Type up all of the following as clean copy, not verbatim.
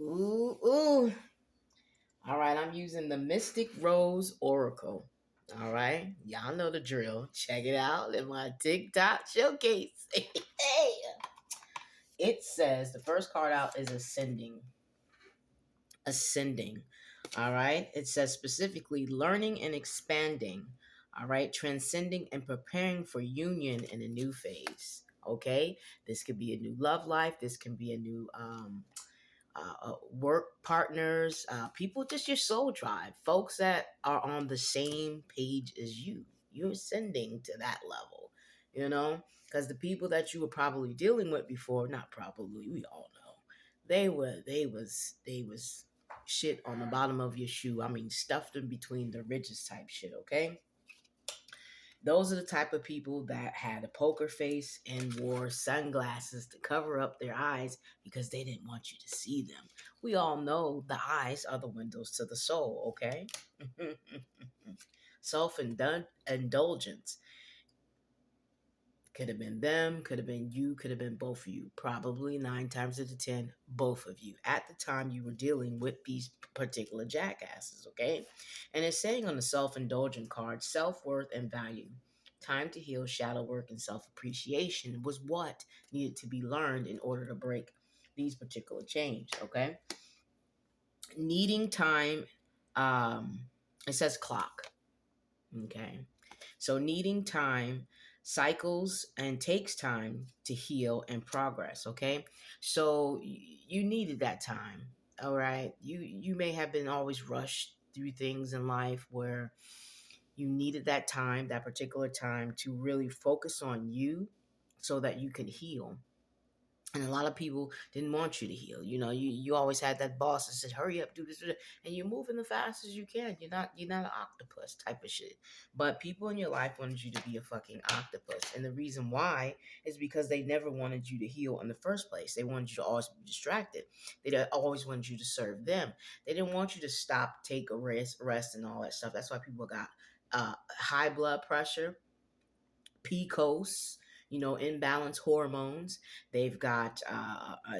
Ooh, ooh. All right, I'm using the Mystic Rose Oracle. All right, y'all know the drill. Check it out in my TikTok showcase. Hey, it says the first card out is Ascending. Ascending. All right, it says specifically learning and expanding. All right, transcending and preparing for union in a new phase. Okay, this could be a new love life. This can be a new work partners, people, just your soul tribe, folks that are on the same page as you. You're ascending to that level, you know, because the people that you were probably dealing with before, not probably, we all know, they was shit on the bottom of your shoe. I mean, stuffed in between the ridges type shit. Okay, those are the type of people that had a poker face and wore sunglasses to cover up their eyes because they didn't want you to see them. We all know the eyes are the windows to the soul, okay? Self indulgence. Could have been them, could have been you, could have been both of you. Probably 9 times out of 10, both of you. At the time you were dealing with these particular jackasses, okay? And it's saying on the self indulgent card, self worth and value. Time to heal, shadow work, and self appreciation was what needed to be learned in order to break these particular chains, okay? Needing time, um, it says clock, okay? So needing time cycles and takes time to heal and progress, okay? So you needed that time. All right? You may have been always rushed through things in life where you needed that time, that particular time to really focus on you so that you could heal. And a lot of people didn't want you to heal. You know, you always had that boss that said, "Hurry up, do this," and you're moving the fast as you can. You're not an octopus type of shit. But people in your life wanted you to be a fucking octopus, and the reason why is because they never wanted you to heal in the first place. They wanted you to always be distracted. Always wanted you to serve them. They didn't want you to stop, take a rest, and all that stuff. That's why people got high blood pressure, PCOS, imbalance hormones. They've got,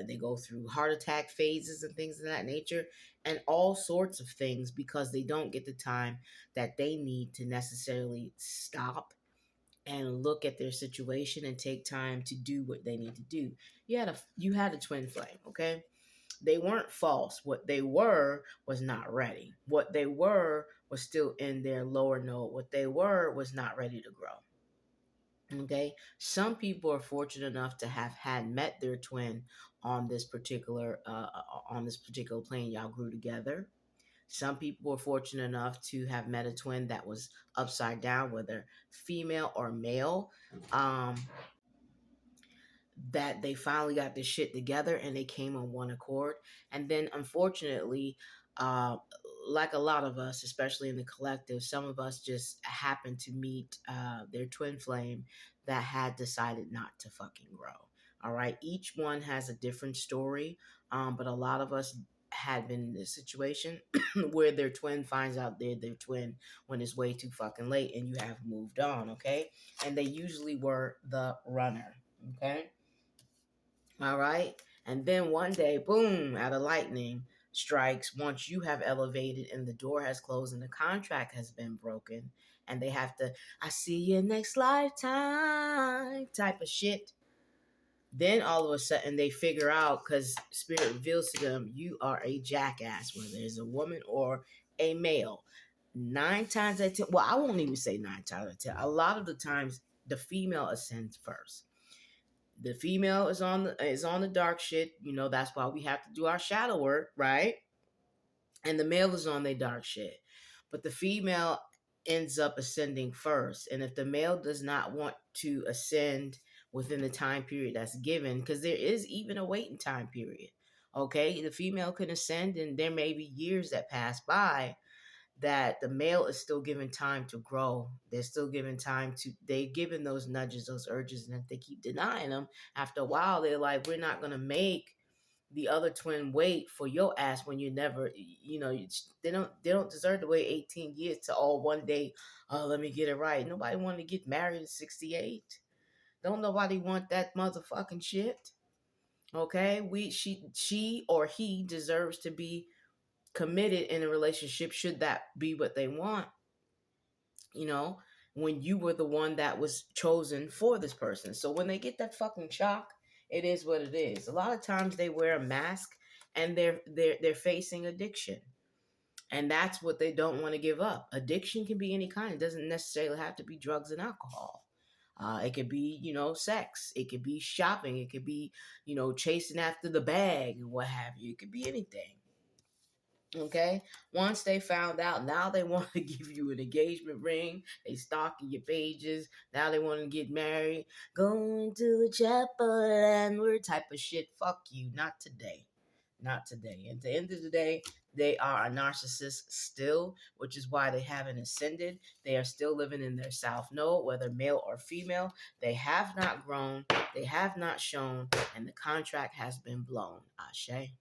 they go through heart attack phases and things of that nature, and all sorts of things because they don't get the time that they need to necessarily stop and look at their situation and take time to do what they need to do. You had a twin flame, okay? They weren't false. What they were was not ready. What they were was still in their lower node. What they were was not ready to grow. Okay, some people are fortunate enough to have had met their twin on this particular plane. Y'all grew together. Some people were fortunate enough to have met a twin that was upside down, whether female or male. Um, that they finally got this shit together and they came on one accord. And then, unfortunately, uh, like a lot of us, especially in the collective, some of us just happened to meet their twin flame that had decided not to fucking grow. All right. Each one has a different story, but a lot of us had been in this situation where their twin finds out they're their twin when it's way too fucking late and you have moved on. Okay. And they usually were the runner. Okay. All right. And then one day, boom, out of lightning strikes, once you have elevated and the door has closed and the contract has been broken, and they have to, "I see you next lifetime" type of shit. Then all of a sudden they figure out, because Spirit reveals to them, you are a jackass, whether it's a woman or a male. 9 times out of 10, well, I won't even say 9 times out of 10. A lot of the times, the female ascends first. The female is on the dark shit. That's why we have to do our shadow work, right? And the male is on their dark shit. But the female ends up ascending first. And if the male does not want to ascend within the time period that's given, because there is even a waiting time period. Okay, the female can ascend, and there may be years that pass by that the male is still given time to grow. They're still given time to, they're given those nudges, those urges, and if they keep denying them, after a while, they're like, "We're not going to make the other twin wait for your ass when you never, they don't deserve to wait 18 years to all one day, oh, let me get it right." Nobody want to get married at 68. Don't nobody want that motherfucking shit. Okay, she or he deserves to be committed in a relationship should that be what they want, you know, when you were the one that was chosen for this person. So when they get that fucking shock, it is what it is. A lot of times they wear a mask and they're facing addiction. And that's what they don't want to give up. Addiction can be any kind. It doesn't necessarily have to be drugs and alcohol. It could be, sex. It could be shopping. It could be, chasing after the bag and what have you. It could be anything. Okay. Once they found out, now they want to give you an engagement ring. They stalking your pages. Now they want to get married. Going to the chapel and we're type of shit. Fuck you. Not today. Not today. At the end of the day, they are a narcissist still, which is why they haven't ascended. They are still living in their South Node, whether male or female. They have not grown. They have not shown, and the contract has been blown. Ashe.